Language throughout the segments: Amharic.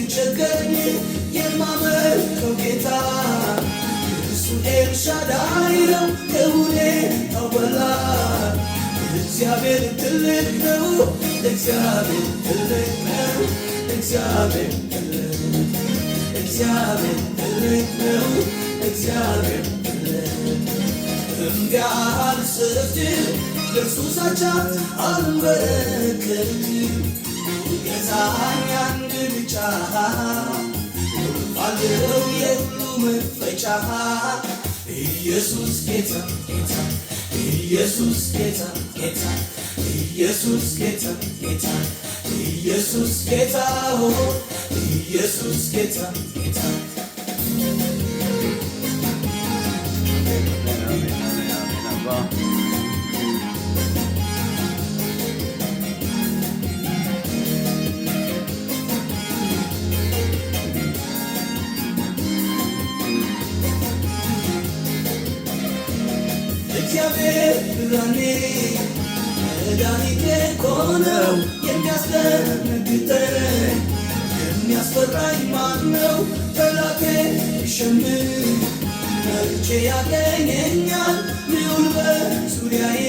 ቢቸገረኝ የማመልከው ጌታ እሱ ኤልሻዳይ ነው ከሁኔታው በላይ እግዚአብሔር ትልቅ ነው እግዚአብሔር ትልቅ ነው እግዚአብሔር ትልቅ ነው እግዚአብሔር እምቢ አልሰግድም ለእርሱ ሳቻ አልንበረከክም ገዛኝ አንድ ብቻ አለው የሁሉ መፈቻ ኢየሱስ ጌታ ጌታ ኢየሱስ ጌታ ጌታ ኢየሱስ ጌታ ጌታ ኢየሱስ ጌታ ኢየሱስ ጌታ ጌታ እግዚአብሔር ብርሃኔ መድኃኒቴ እኮ ነው የሚያስደነግጠኝ የሚያስፈራኝ ማነው ጠላቴ ቢሸምቅ መርጬ ያገኘኛል ልዑል በዙሪያዬ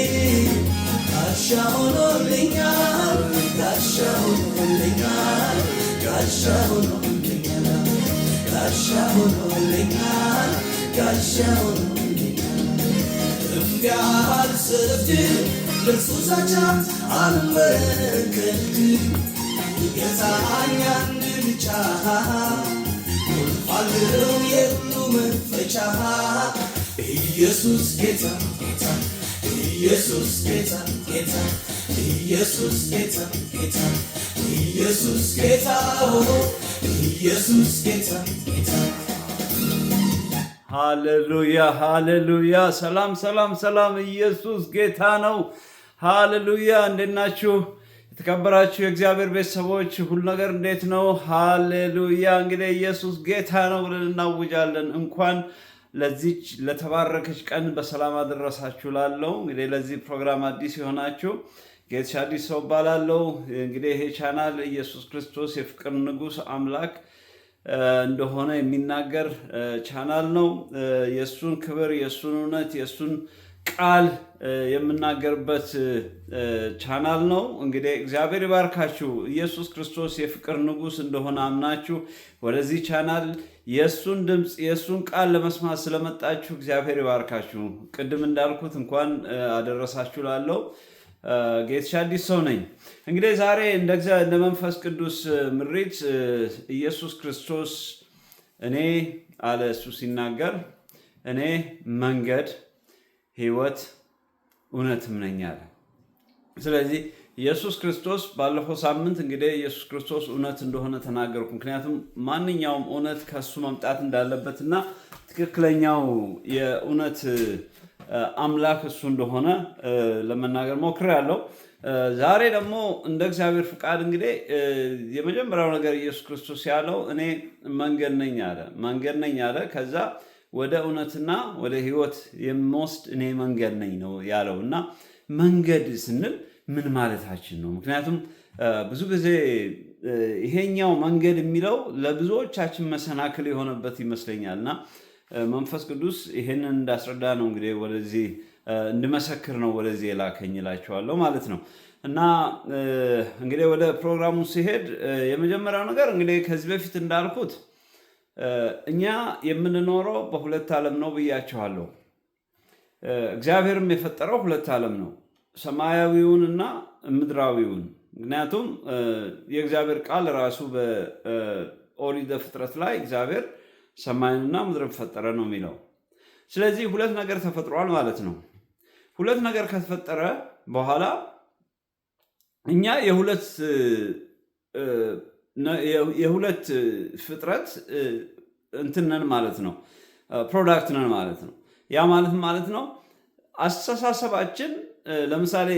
ጋሻ ሆኖልኛል ጋሻ ሆኖልኛል ጋሻ ሆኖልኛል ጋሻ ሆኖልኛል ጋሻ ሆኖልኛል እምቢ አልሰግድም ለእርሱ ሳቻ አልንበረከክም ገዛኝ አንድ ብቻ አለው የሁሉ መፈቻ ኢየሱስ ጌታ ጌታ ኢየሱስ ጌታ ጌታ ኢየሱስ ጌታ ጌታ ኢየሱስ ጌታ ኢየሱስ ጌታ ጌታ ሃሌሉያ ሃሌሉያ ሰላም ሰላም ሰላም ኢየሱስ ጌታ ነው ሃሌሉያ እንዴት ናችሁ የተከበራችሁ የእግዚአብሔር ቤተሰቦች ሁሉ ነገር እንዴት ነው ሃሌሉያ እንግዲህ ኢየሱስ ጌታ ነው ብለን እናውጃለን እንኳን ለዚች ለተባረከች ቀን በሰላም አደረሳችሁ ላለው እንግዲህ ለዚህ ፕሮግራም አዲስ የሆናችሁ ጌታ አዲስ ሰው ባላለው እንግዲህ ይሄ ቻናል ኢየሱስ ክርስቶስ የፍቅር ንጉስ አምላክ እንደሆነ የሚናገር ቻናል ነው የሱን ክብር የሱን እውነት የሱን ቃል የምናገርበት ቻናል ነው እንግዲህ እግዚአብሔር ይባርካችሁ ኢየሱስ ክርስቶስ የፍቅር ንጉስ እንደሆነ አምናችሁ ወደዚህ ቻናል የሱን ድምጽ የሱን ቃል ለመስማት ስለመጣችሁ እግዚአብሔር ይባርካችሁ ቅድም እንዳልኩት እንኳን አደረሳችሁ ላለው ጌታ አዲስ ሰው ነኝ እንግዲህ ዛሬ እንደ መንፈስ ቅዱስ ምሪት ኢየሱስ ክርስቶስ እኔ አለ እሱ ሲናገር እኔ መንገድ ህይወት እውነትም ነኝ አለ ስለዚህ ኢየሱስ ክርስቶስ ባለፈው ሳምንት እንግዲህ ኢየሱስ ክርስቶስ እውነት እንደሆነ ተናገርኩ ምክንያቱም ማንኛውም እውነት ከሱ መምጣት እንዳለበትና ትክክለኛው የእውነት አምላክ እሱ እንደሆነ ለመናገር ሞክሬያለሁ ዛሬ ደግሞ እንደ እግዚአብሔር ፍቃድ እንግዲህ የመጀመሪያው ነገር ኢየሱስ ክርስቶስ ያለው እኔ መንገድ ነኝ አለ ከዛ ወደ እውነትና ወደ ህይወት የሚወስድ እኔ መንገድ ነኝ ነው ያለው እና መንገድ ስንል ምን ማለታችን ነው ምክንያቱም ብዙ ጊዜ ይሄኛው መንገድ የሚለው ለብዙዎቻችን መሰናክል የሆነበት ይመስለኛልና መንፈስ ቅዱስ ይሄንን እንዳስረዳ ነው እንግዲህ ወደዚህ እንድመሰክር ነው ወደዚህ የላከኝ እላችኋለሁ ማለት ነው እና እንግዲህ ወደ ፕሮግራሙ ሲሄድ የመጀመሪያው ነገር እንግዲህ ከዚህ በፊት እንዳልኩት እኛ የምንኖረው በሁለት ዓለም ነው ብያችኋለሁ እግዚአብሔርም የፈጠረው ሁለት ዓለም ነው ሰማያዊውንና ምድራዊውን ምክንያቱም የእግዚአብሔር ቃል ራሱ በኦሪት ዘፍጥረት ላይ እግዚአብሔር ሰማይንና ምድርን ፈጠረ ነው የሚለው ስለዚህ ሁለት ነገር ተፈጥሯል ማለት ነው ሁለት ነገር ከተፈጠረ በኋላ እኛ የሁለት ፍጥረት እንትነን ማለት ነው ፕሮዳክት ነን ማለት ነው ያ ማለት ነው አስተሳሰባችን ለምሳሌ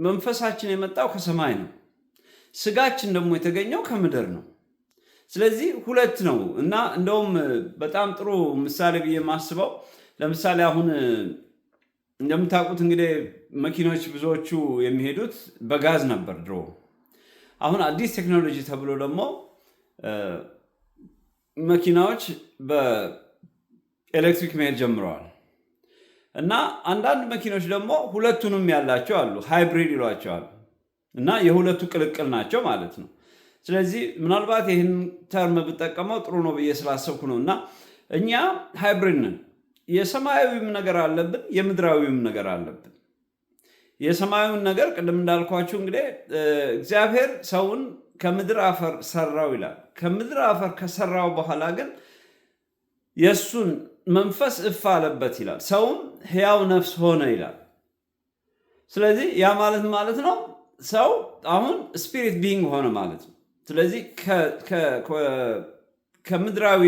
መንፈሳችን የመጣው ከሰማይ ነው ስጋችን ደግሞ የተገኘው ከምድር ነው ስለዚህ ሁለት ነው እና እንደውም በጣም ጥሩ ምሳሌ ብዬ ማስበው ለምሳሌ አሁን እንደምታውቁት እንግዲህ መኪኖች ብዙዎቹ የሚሄዱት በጋዝ ነበር ድሮ አሁን አዲስ ቴክኖሎጂ ተብሎ ደግሞ መኪናዎች በኤሌክትሪክ መሄድ ጀምረዋል እና አንዳንድ መኪኖች ደግሞ ሁለቱንም ያላቸው አሉ፣ ሃይብሪድ ይሏቸዋል እና የሁለቱ ቅልቅል ናቸው ማለት ነው። ስለዚህ ምናልባት ይህን ተርም ብጠቀመው ጥሩ ነው ብዬ ስላሰብኩ ነው። እና እኛ ሃይብሪድ ነን። የሰማያዊም ነገር አለብን፣ የምድራዊም ነገር አለብን። የሰማያዊውን ነገር ቅድም እንዳልኳችሁ እንግዲህ እግዚአብሔር ሰውን ከምድር አፈር ሰራው ይላል። ከምድር አፈር ከሰራው በኋላ ግን የእሱን መንፈስ እፍ አለበት ይላል። ሰውም ሕያው ነፍስ ሆነ ይላል። ስለዚህ ያ ማለት ነው ሰው አሁን ስፒሪት ቢንግ ሆነ ማለት ነው። ስለዚህ ከምድራዊ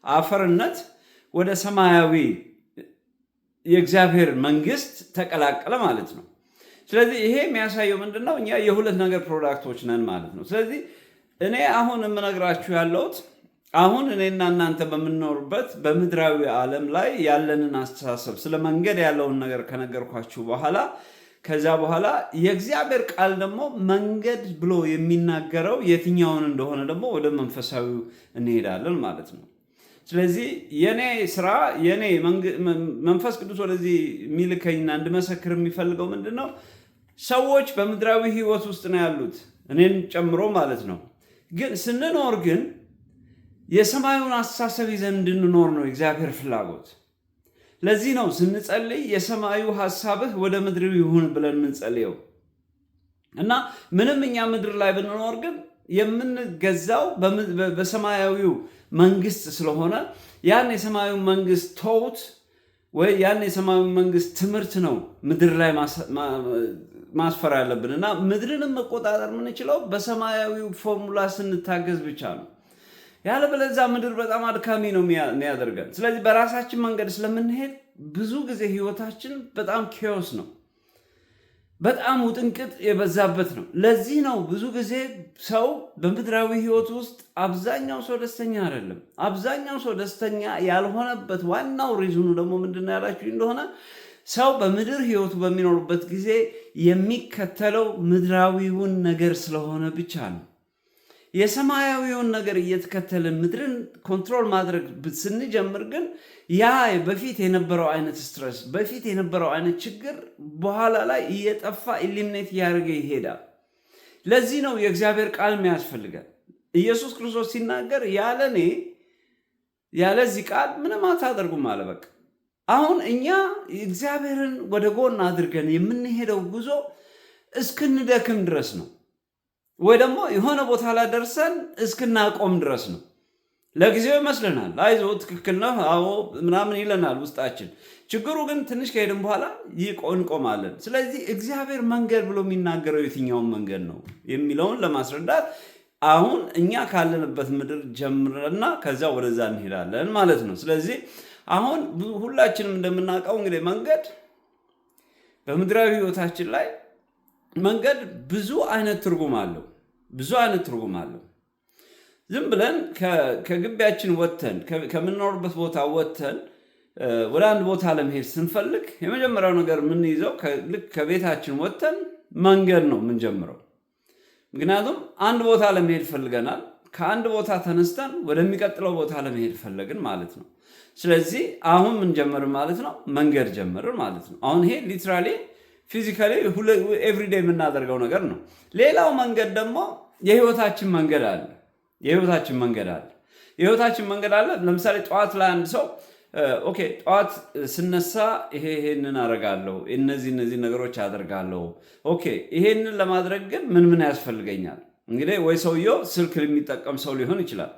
አፈርነት ወደ ሰማያዊ የእግዚአብሔር መንግስት ተቀላቀለ ማለት ነው። ስለዚህ ይሄ የሚያሳየው ምንድን ነው? እኛ የሁለት ነገር ፕሮዳክቶች ነን ማለት ነው። ስለዚህ እኔ አሁን የምነግራችሁ ያለሁት አሁን እኔና እናንተ በምንኖርበት በምድራዊ ዓለም ላይ ያለንን አስተሳሰብ ስለ መንገድ ያለውን ነገር ከነገርኳችሁ በኋላ ከዛ በኋላ የእግዚአብሔር ቃል ደግሞ መንገድ ብሎ የሚናገረው የትኛውን እንደሆነ ደግሞ ወደ መንፈሳዊው እንሄዳለን ማለት ነው። ስለዚህ የኔ ስራ የኔ መንፈስ ቅዱስ ወደዚህ የሚልከኝና እንድመሰክር የሚፈልገው ምንድን ነው? ሰዎች በምድራዊ ህይወት ውስጥ ነው ያሉት፣ እኔን ጨምሮ ማለት ነው። ግን ስንኖር ግን የሰማዩን አስተሳሰብ ይዘን እንድንኖር ነው የእግዚአብሔር ፍላጎት። ለዚህ ነው ስንጸልይ የሰማዩ ሐሳብህ ወደ ምድር ይሁን ብለን የምንጸልየው እና ምንም እኛ ምድር ላይ ብንኖር ግን የምንገዛው በሰማያዊው መንግስት ስለሆነ ያን የሰማያዊ መንግስት ተውት ወይ ያን የሰማያዊ መንግስት ትምህርት ነው ምድር ላይ ማስፈር ያለብን እና ምድርንም መቆጣጠር የምንችለው በሰማያዊው ፎርሙላ ስንታገዝ ብቻ ነው። ያለበለዚያ ምድር በጣም አድካሚ ነው የሚያደርገን። ስለዚህ በራሳችን መንገድ ስለምንሄድ ብዙ ጊዜ ህይወታችን በጣም ኬዎስ ነው፣ በጣም ውጥንቅጥ የበዛበት ነው። ለዚህ ነው ብዙ ጊዜ ሰው በምድራዊ ህይወት ውስጥ አብዛኛው ሰው ደስተኛ አይደለም። አብዛኛው ሰው ደስተኛ ያልሆነበት ዋናው ሪዝኑ ደግሞ ምንድን ያላችሁ እንደሆነ ሰው በምድር ህይወቱ በሚኖርበት ጊዜ የሚከተለው ምድራዊውን ነገር ስለሆነ ብቻ ነው። የሰማያዊውን ነገር እየተከተልን ምድርን ኮንትሮል ማድረግ ስንጀምር ግን ያ በፊት የነበረው አይነት ስትረስ፣ በፊት የነበረው አይነት ችግር በኋላ ላይ እየጠፋ ኢሊሚኔት እያደረገ ይሄዳል። ለዚህ ነው የእግዚአብሔር ቃል የሚያስፈልጋል። ኢየሱስ ክርስቶስ ሲናገር ያለኔ ያለዚህ ቃል ምንም አታደርጉም አለ። በቃ አሁን እኛ እግዚአብሔርን ወደ ጎን አድርገን የምንሄደው ጉዞ እስክንደክም ድረስ ነው ወይ ደግሞ የሆነ ቦታ ላይ ደርሰን እስክናቆም ድረስ ነው። ለጊዜው ይመስለናል አይዞ ትክክል ነው አዎ ምናምን ይለናል ውስጣችን። ችግሩ ግን ትንሽ ከሄድን በኋላ እንቆማለን። ስለዚህ እግዚአብሔር መንገድ ብሎ የሚናገረው የትኛውን መንገድ ነው የሚለውን ለማስረዳት አሁን እኛ ካለንበት ምድር ጀምረና ከዛ ወደዛ እንሄዳለን ማለት ነው። ስለዚህ አሁን ሁላችንም እንደምናውቀው እንግዲህ መንገድ በምድራዊ ህይወታችን ላይ መንገድ ብዙ አይነት ትርጉም አለው። ብዙ አይነት ትርጉም አለው። ዝም ብለን ከግቢያችን ወጥተን ከምንኖርበት ቦታ ወጥተን ወደ አንድ ቦታ ለመሄድ ስንፈልግ የመጀመሪያው ነገር የምንይዘው ልክ ከቤታችን ወጥተን መንገድ ነው የምንጀምረው። ምክንያቱም አንድ ቦታ ለመሄድ ፈልገናል። ከአንድ ቦታ ተነስተን ወደሚቀጥለው ቦታ ለመሄድ ፈለግን ማለት ነው። ስለዚህ አሁን ምን ጀመርን ማለት ነው? መንገድ ጀመርን ማለት ነው። አሁን ይሄ ሊትራሊ ፊዚካሊ ኤቭሪዴይ የምናደርገው ነገር ነው። ሌላው መንገድ ደግሞ የህይወታችን መንገድ አለ። የህይወታችን መንገድ አለ። ለምሳሌ ጠዋት ላይ አንድ ሰው ኦኬ ጠዋት ስነሳ ይሄንን አደርጋለሁ፣ እነዚህ ነገሮች አደርጋለሁ። ኦኬ ይሄንን ለማድረግ ግን ምን ያስፈልገኛል? እንግዲህ ወይ ሰውየው ስልክ የሚጠቀም ሰው ሊሆን ይችላል፣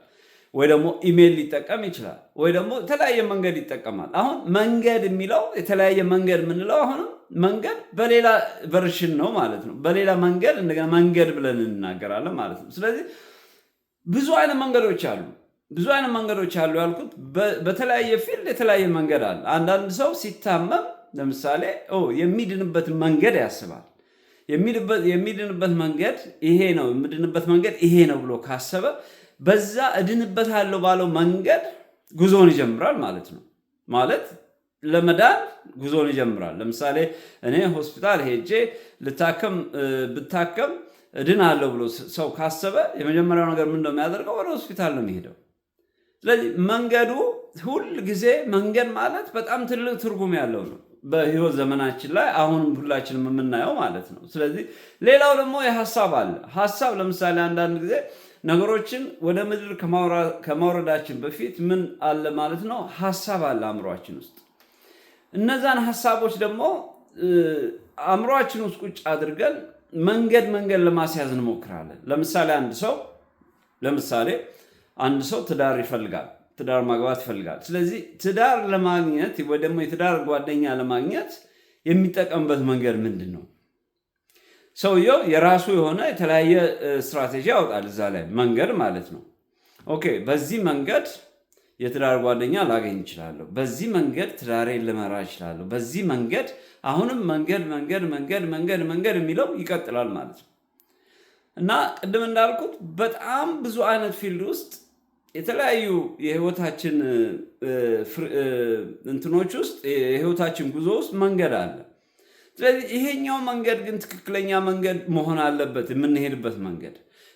ወይ ደግሞ ኢሜል ሊጠቀም ይችላል፣ ወይ ደግሞ የተለያየ መንገድ ይጠቀማል። አሁን መንገድ የሚለው የተለያየ መንገድ የምንለው አሁንም መንገድ በሌላ ቨርሽን ነው ማለት ነው። በሌላ መንገድ እንደገና መንገድ ብለን እንናገራለን ማለት ነው። ስለዚህ ብዙ አይነት መንገዶች አሉ ያልኩት በተለያየ ፊልድ የተለያየ መንገድ አለ። አንዳንድ ሰው ሲታመም ለምሳሌ የሚድንበትን መንገድ ያስባል። የሚድንበት መንገድ ይሄ ነው፣ የምድንበት መንገድ ይሄ ነው ብሎ ካሰበ በዛ እድንበታለሁ ባለው መንገድ ጉዞውን ይጀምራል ማለት ነው። ማለት ለመዳን ጉዞውን ይጀምራል። ለምሳሌ እኔ ሆስፒታል ሄጄ ብታከም እድናለሁ ብሎ ሰው ካሰበ የመጀመሪያው ነገር ምን እንደሚያደርገው ወደ ሆስፒታል ነው የሚሄደው። ስለዚህ መንገዱ ሁል ጊዜ መንገድ ማለት በጣም ትልቅ ትርጉም ያለው ነው በህይወት ዘመናችን ላይ አሁንም ሁላችንም የምናየው ማለት ነው። ስለዚህ ሌላው ደግሞ የሐሳብ አለ። ሐሳብ ለምሳሌ አንዳንድ ጊዜ ነገሮችን ወደ ምድር ከማውረዳችን በፊት ምን አለ ማለት ነው? ሐሳብ አለ አእምሯችን ውስጥ። እነዛን ሐሳቦች ደግሞ አእምሯችን ውስጥ ቁጭ አድርገን መንገድ ለማስያዝ እንሞክራለን። ለምሳሌ አንድ ሰው ትዳር ይፈልጋል፣ ትዳር ማግባት ይፈልጋል። ስለዚህ ትዳር ለማግኘት ወይ ደግሞ የትዳር ጓደኛ ለማግኘት የሚጠቀምበት መንገድ ምንድን ነው? ሰውየው የራሱ የሆነ የተለያየ ስትራቴጂ ያወጣል እዛ ላይ መንገድ ማለት ነው። ኦኬ፣ በዚህ መንገድ የትዳር ጓደኛ ላገኝ እችላለሁ፣ በዚህ መንገድ ትዳሬን ልመራ እችላለሁ፣ በዚህ መንገድ አሁንም መንገድ የሚለው ይቀጥላል ማለት ነው። እና ቅድም እንዳልኩት በጣም ብዙ አይነት ፊልድ ውስጥ የተለያዩ የህይወታችን እንትኖች ውስጥ የህይወታችን ጉዞ ውስጥ መንገድ አለ። ስለዚህ ይሄኛው መንገድ ግን ትክክለኛ መንገድ መሆን አለበት። የምንሄድበት መንገድ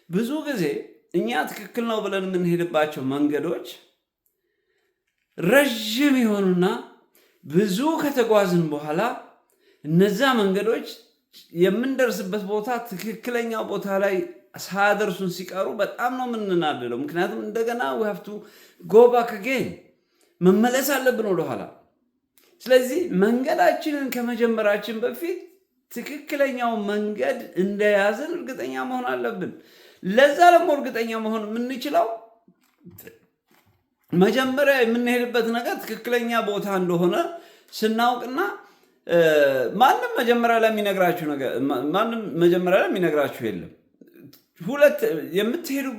ብዙ ጊዜ እኛ ትክክል ነው ብለን የምንሄድባቸው መንገዶች ረዥም የሆኑና ብዙ ከተጓዝን በኋላ እነዛ መንገዶች የምንደርስበት ቦታ ትክክለኛው ቦታ ላይ ሳያደርሱን ሲቀሩ በጣም ነው የምንናደደው። ምክንያቱም እንደገና we have to go back again መመለስ አለብን ወደኋላ። ስለዚህ መንገዳችንን ከመጀመራችን በፊት ትክክለኛው መንገድ እንደያዝን እርግጠኛ መሆን አለብን። ለዛ ደግሞ እርግጠኛ መሆን የምንችለው መጀመሪያ የምንሄድበት ነገር ትክክለኛ ቦታ እንደሆነ ስናውቅና ማንም መጀመሪያ ላይ የሚነግራችሁ የለም። ሁለት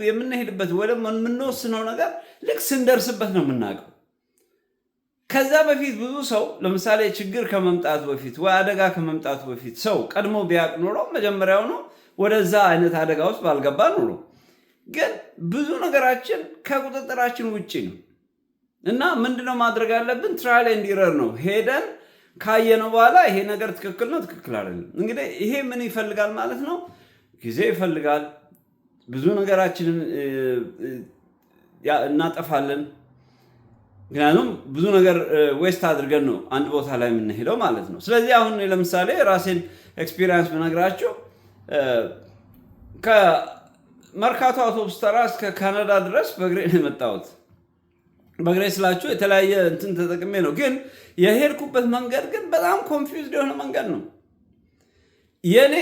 የምንሄድበት ወደ የምንወስነው ነገር ልክ ስንደርስበት ነው የምናውቀው። ከዛ በፊት ብዙ ሰው ለምሳሌ ችግር ከመምጣቱ በፊት ወይ አደጋ ከመምጣቱ በፊት ሰው ቀድሞ ቢያውቅ ኖሮ መጀመሪያው ነው ወደዛ አይነት አደጋ ውስጥ ባልገባ ኖሮ። ግን ብዙ ነገራችን ከቁጥጥራችን ውጪ ነው እና ምንድነው ማድረግ ያለብን? ትራያል ኤንድ ኤረር ነው። ሄደን ካየነው በኋላ ይሄ ነገር ትክክል ነው፣ ትክክል አይደለም። እንግዲህ ይሄ ምን ይፈልጋል ማለት ነው? ጊዜ ይፈልጋል። ብዙ ነገራችንን እናጠፋለን። ምክንያቱም ብዙ ነገር ዌስት አድርገን ነው አንድ ቦታ ላይ የምንሄደው ማለት ነው። ስለዚህ አሁን ለምሳሌ ራሴን ኤክስፒሪየንስ ብነግራችሁ ከመርካቶ አውቶቡስ ተራ እስከ ካናዳ ድረስ በእግሬ ነው የመጣሁት። በእግሬ ስላችሁ የተለያየ እንትን ተጠቅሜ ነው። ግን የሄድኩበት መንገድ ግን በጣም ኮንፊውዝድ የሆነ መንገድ ነው።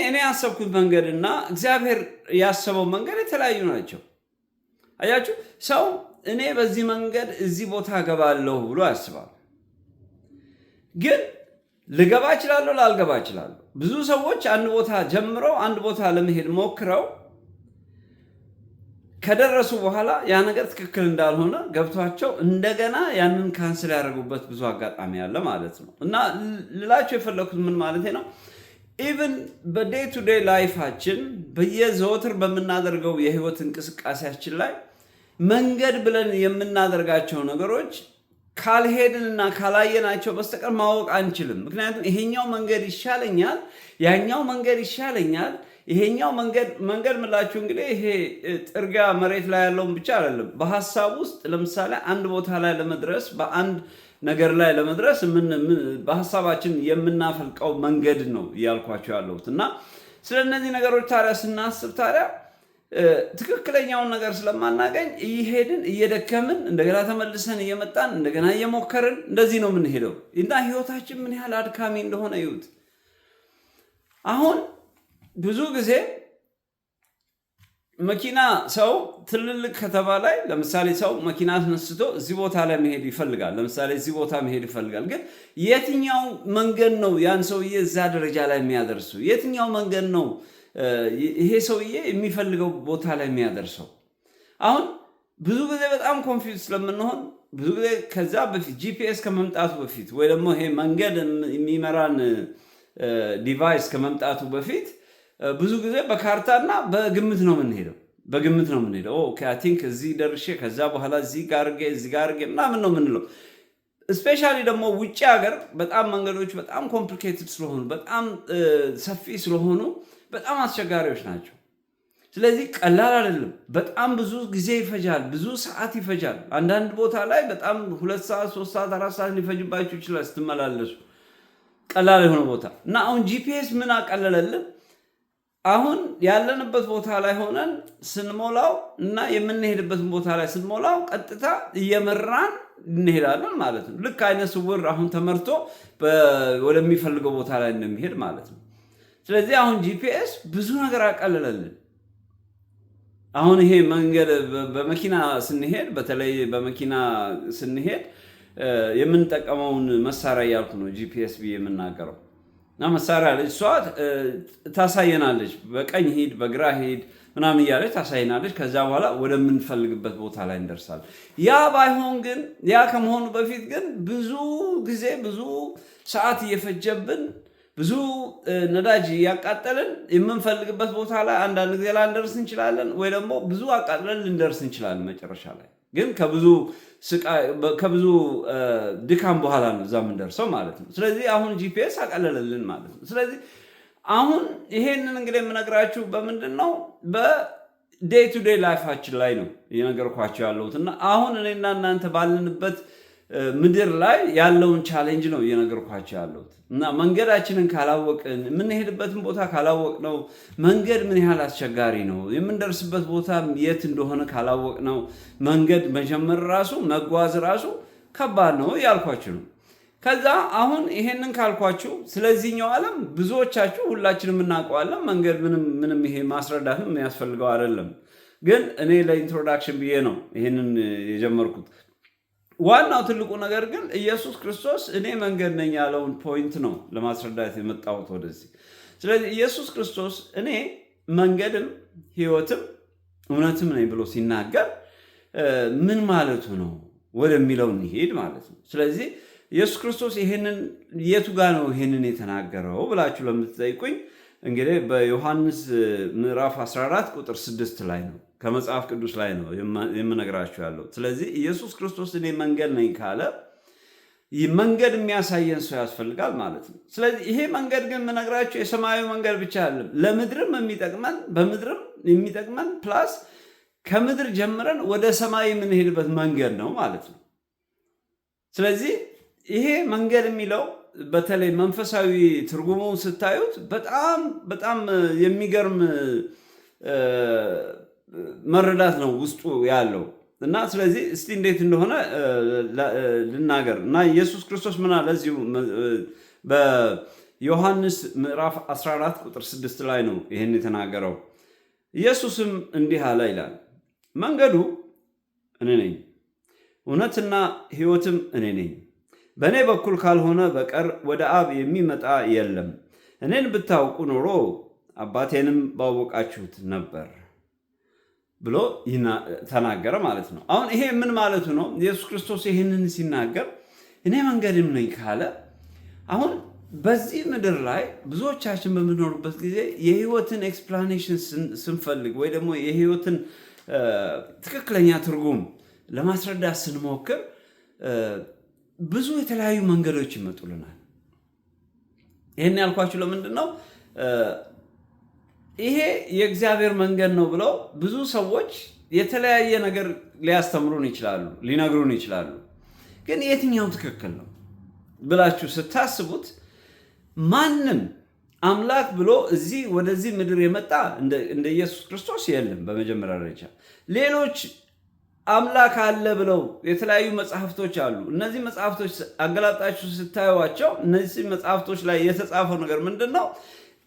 እኔ ያሰብኩት መንገድ እና እግዚአብሔር ያሰበው መንገድ የተለያዩ ናቸው። አያችሁ፣ ሰው እኔ በዚህ መንገድ እዚህ ቦታ ገባለሁ ብሎ ያስባል። ግን ልገባ እችላለሁ፣ ላልገባ እችላለሁ። ብዙ ሰዎች አንድ ቦታ ጀምረው አንድ ቦታ ለመሄድ ሞክረው ከደረሱ በኋላ ያ ነገር ትክክል እንዳልሆነ ገብቷቸው እንደገና ያንን ካንስል ያደረጉበት ብዙ አጋጣሚ አለ ማለት ነው። እና ልላቸው የፈለኩት ምን ማለት ነው? ኢቭን በዴይ ቱ ዴይ ላይፋችን በየዘወትር በምናደርገው የህይወት እንቅስቃሴያችን ላይ መንገድ ብለን የምናደርጋቸው ነገሮች ካልሄድንና ካላየናቸው በስተቀር ማወቅ አንችልም። ምክንያቱም ይሄኛው መንገድ ይሻለኛል፣ ያኛው መንገድ ይሻለኛል። ይሄኛው መንገድ ምላችሁ እንግዲህ ይሄ ጥርጊያ መሬት ላይ ያለውን ብቻ አይደለም። በሐሳብ ውስጥ ለምሳሌ አንድ ቦታ ላይ ለመድረስ በአንድ ነገር ላይ ለመድረስ በሐሳባችን የምናፈልቀው መንገድ ነው እያልኳቸው ያለሁት። እና ስለ እነዚህ ነገሮች ታዲያ ስናስብ ታዲያ ትክክለኛውን ነገር ስለማናገኝ እየሄድን እየደከምን እንደገና ተመልሰን እየመጣን እንደገና እየሞከርን እንደዚህ ነው የምንሄደው እና ህይወታችን ምን ያህል አድካሚ እንደሆነ ይዩት። አሁን ብዙ ጊዜ መኪና ሰው ትልልቅ ከተማ ላይ ለምሳሌ ሰው መኪና አስነስቶ እዚህ ቦታ ላይ መሄድ ይፈልጋል። ለምሳሌ እዚህ ቦታ መሄድ ይፈልጋል። ግን የትኛው መንገድ ነው ያን ሰውዬ እዛ ደረጃ ላይ የሚያደርሱ? የትኛው መንገድ ነው ይሄ ሰውዬ የሚፈልገው ቦታ ላይ የሚያደርሰው? አሁን ብዙ ጊዜ በጣም ኮንፊውዝ ስለምንሆን ብዙ ጊዜ ከዛ በፊት ጂፒኤስ ከመምጣቱ በፊት ወይ ደግሞ ይሄ መንገድ የሚመራን ዲቫይስ ከመምጣቱ በፊት ብዙ ጊዜ በካርታና በግምት ነው የምንሄደው። ኦኬ አይ ቲንክ እዚህ ደርሼ ከዛ በኋላ እዚህ ጋር አድርጌ ምናምን ነው የምንለው። ስፔሻሊ ደግሞ ውጭ ሀገር በጣም መንገዶች በጣም ኮምፕሊኬትድ ስለሆኑ በጣም ሰፊ ስለሆኑ በጣም አስቸጋሪዎች ናቸው። ስለዚህ ቀላል አይደለም። በጣም ብዙ ጊዜ ይፈጃል፣ ብዙ ሰዓት ይፈጃል። አንዳንድ ቦታ ላይ በጣም 2 ሰዓት 3 ሰዓት 4 ሰዓት ሊፈጅባችሁ ይችላል ስትመላለሱ ቀላል የሆነ ቦታ እና አሁን ጂፒኤስ ምን አቀለለልን? አሁን ያለንበት ቦታ ላይ ሆነን ስንሞላው እና የምንሄድበትን ቦታ ላይ ስንሞላው ቀጥታ እየመራን እንሄዳለን ማለት ነው። ልክ አይነ ስውር አሁን ተመርቶ ወደሚፈልገው ቦታ ላይ እንደሚሄድ ማለት ነው። ስለዚህ አሁን ጂፒኤስ ብዙ ነገር አቀለለልን። አሁን ይሄ መንገድ በመኪና ስንሄድ በተለይ በመኪና ስንሄድ የምንጠቀመውን መሳሪያ እያልኩ ነው ጂፒኤስ ብዬ የምናገረው እና መሳሪያ አለች። እሷ ታሳየናለች፣ በቀኝ ሂድ በግራ ሂድ ምናምን እያለች ታሳየናለች። ከዛ በኋላ ወደምንፈልግበት ቦታ ላይ እንደርሳለን። ያ ባይሆን ግን ያ ከመሆኑ በፊት ግን ብዙ ጊዜ ብዙ ሰዓት እየፈጀብን ብዙ ነዳጅ እያቃጠልን የምንፈልግበት ቦታ ላይ አንዳንድ ጊዜ ላንደርስ እንችላለን፣ ወይ ደግሞ ብዙ አቃጥለን ልንደርስ እንችላለን። መጨረሻ ላይ ግን ከብዙ ድካም በኋላ ነው እዛ የምንደርሰው ማለት ነው። ስለዚህ አሁን ጂፒኤስ አቀለለልን ማለት ነው። ስለዚህ አሁን ይሄንን እንግዲህ የምነግራችሁ በምንድን ነው? በዴይ ቱ ዴይ ላይፋችን ላይ ነው እየነገርኳቸው ያለሁት እና አሁን እኔና እናንተ ባልንበት ምድር ላይ ያለውን ቻሌንጅ ነው እየነገርኳቸው ያለሁት እና መንገዳችንን ካላወቅን የምንሄድበትን ቦታ ካላወቅነው መንገድ ምን ያህል አስቸጋሪ ነው፣ የምንደርስበት ቦታ የት እንደሆነ ካላወቅነው መንገድ መጀመር ራሱ መጓዝ ራሱ ከባድ ነው እያልኳችሁ ነው። ከዛ አሁን ይሄንን ካልኳችሁ ስለዚህኛው ዓለም ብዙዎቻችሁ ሁላችንም እናውቀዋለን። መንገድ ምንም ይሄ ማስረዳትም የሚያስፈልገው አይደለም። ግን እኔ ለኢንትሮዳክሽን ብዬ ነው ይሄንን የጀመርኩት። ዋናው ትልቁ ነገር ግን ኢየሱስ ክርስቶስ እኔ መንገድ ነኝ ያለውን ፖይንት ነው ለማስረዳት የመጣሁት ወደዚህ። ስለዚህ ኢየሱስ ክርስቶስ እኔ መንገድም ሕይወትም እውነትም ነኝ ብሎ ሲናገር ምን ማለቱ ነው ወደሚለው እንሄድ ማለት ነው። ስለዚህ ኢየሱስ ክርስቶስ ይሄንን የቱ ጋር ነው ይሄንን የተናገረው ብላችሁ ለምትጠይቁኝ እንግዲህ በዮሐንስ ምዕራፍ 14 ቁጥር 6 ላይ ነው፣ ከመጽሐፍ ቅዱስ ላይ ነው የምነግራችሁ ያለው። ስለዚህ ኢየሱስ ክርስቶስ እኔ መንገድ ነኝ ካለ መንገድ የሚያሳየን ሰው ያስፈልጋል ማለት ነው። ስለዚህ ይሄ መንገድ ግን የምነግራችሁ የሰማያዊ መንገድ ብቻ አይደለም፣ ለምድርም የሚጠቅመን በምድርም የሚጠቅመን ፕላስ ከምድር ጀምረን ወደ ሰማይ የምንሄድበት መንገድ ነው ማለት ነው። ስለዚህ ይሄ መንገድ የሚለው በተለይ መንፈሳዊ ትርጉሙን ስታዩት በጣም በጣም የሚገርም መረዳት ነው ውስጡ ያለው እና ስለዚህ እስቲ እንዴት እንደሆነ ልናገር እና ኢየሱስ ክርስቶስ ምን አለ እዚሁ በዮሐንስ ምዕራፍ 14 ቁጥር 6 ላይ ነው ይህን የተናገረው። ኢየሱስም እንዲህ አለ ይላል፣ መንገዱ እኔ ነኝ፣ እውነትና ሕይወትም እኔ ነኝ፣ በእኔ በኩል ካልሆነ በቀር ወደ አብ የሚመጣ የለም። እኔን ብታውቁ ኖሮ አባቴንም ባወቃችሁት ነበር ብሎ ተናገረ ማለት ነው። አሁን ይሄ ምን ማለቱ ነው? ኢየሱስ ክርስቶስ ይህንን ሲናገር እኔ መንገድም ነኝ ካለ አሁን በዚህ ምድር ላይ ብዙዎቻችን በምንኖርበት ጊዜ የህይወትን ኤክስፕላኔሽን ስንፈልግ ወይ ደግሞ የህይወትን ትክክለኛ ትርጉም ለማስረዳት ስንሞክር ብዙ የተለያዩ መንገዶች ይመጡልናል። ይህን ያልኳችሁ ለምንድን ነው? ይሄ የእግዚአብሔር መንገድ ነው ብለው ብዙ ሰዎች የተለያየ ነገር ሊያስተምሩን ይችላሉ፣ ሊነግሩን ይችላሉ። ግን የትኛው ትክክል ነው ብላችሁ ስታስቡት ማንም አምላክ ብሎ ወደዚህ ምድር የመጣ እንደ ኢየሱስ ክርስቶስ የለም። በመጀመሪያ ደረጃ ሌሎች አምላክ አለ ብለው የተለያዩ መጽሐፍቶች አሉ። እነዚህ መጽሐፍቶች አገላጣችሁ ስታዩዋቸው እነዚህ መጽሐፍቶች ላይ የተጻፈው ነገር ምንድን ነው?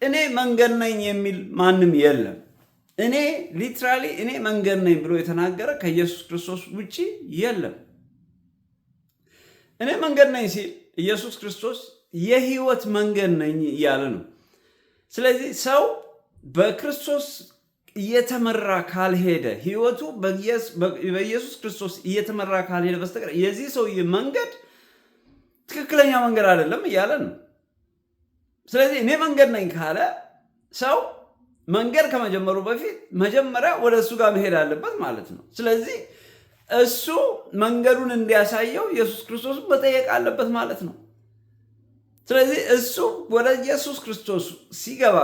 እኔ መንገድ ነኝ የሚል ማንም የለም። ሊትራሊ እኔ መንገድ ነኝ ብሎ የተናገረ ከኢየሱስ ክርስቶስ ውጪ የለም። እኔ መንገድ ነኝ ሲል ኢየሱስ ክርስቶስ የህይወት መንገድ ነኝ እያለ ነው። ስለዚህ ሰው በክርስቶስ እየተመራ ካልሄደ ህይወቱ በኢየሱስ ክርስቶስ እየተመራ ካልሄደ በስተቀር የዚህ ሰውዬ መንገድ ትክክለኛ መንገድ አይደለም እያለ ነው። ስለዚህ እኔ መንገድ ነኝ ካለ ሰው መንገድ ከመጀመሩ በፊት መጀመሪያ ወደ እሱ ጋር መሄድ አለበት ማለት ነው። ስለዚህ እሱ መንገዱን እንዲያሳየው ኢየሱስ ክርስቶስ መጠየቅ አለበት ማለት ነው። ስለዚህ እሱ ወደ ኢየሱስ ክርስቶስ ሲገባ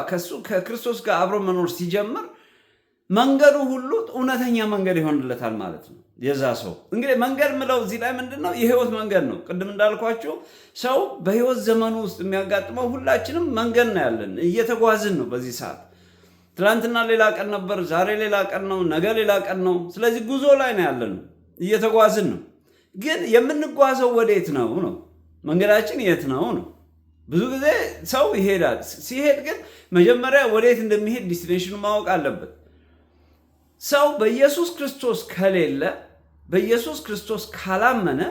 ከክርስቶስ ጋር አብሮ መኖር ሲጀምር መንገዱ ሁሉ እውነተኛ መንገድ ይሆንለታል ማለት ነው። የዛ ሰው እንግዲህ መንገድ ምለው እዚህ ላይ ምንድነው? የህይወት መንገድ ነው። ቅድም እንዳልኳቸው ሰው በህይወት ዘመኑ ውስጥ የሚያጋጥመው ሁላችንም መንገድ ነው ያለን፣ እየተጓዝን ነው። በዚህ ሰዓት ትናንትና ሌላ ቀን ነበር፣ ዛሬ ሌላ ቀን ነው፣ ነገ ሌላ ቀን ነው። ስለዚህ ጉዞ ላይ ነው ያለን፣ እየተጓዝን ነው። ግን የምንጓዘው ወዴት ነው ነው? መንገዳችን የት ነው ነው? ብዙ ጊዜ ሰው ይሄዳል። ሲሄድ ግን መጀመሪያ ወዴት እንደሚሄድ ዲስቲኔሽኑ ማወቅ አለበት። ሰው በኢየሱስ ክርስቶስ ከሌለ፣ በኢየሱስ ክርስቶስ ካላመነ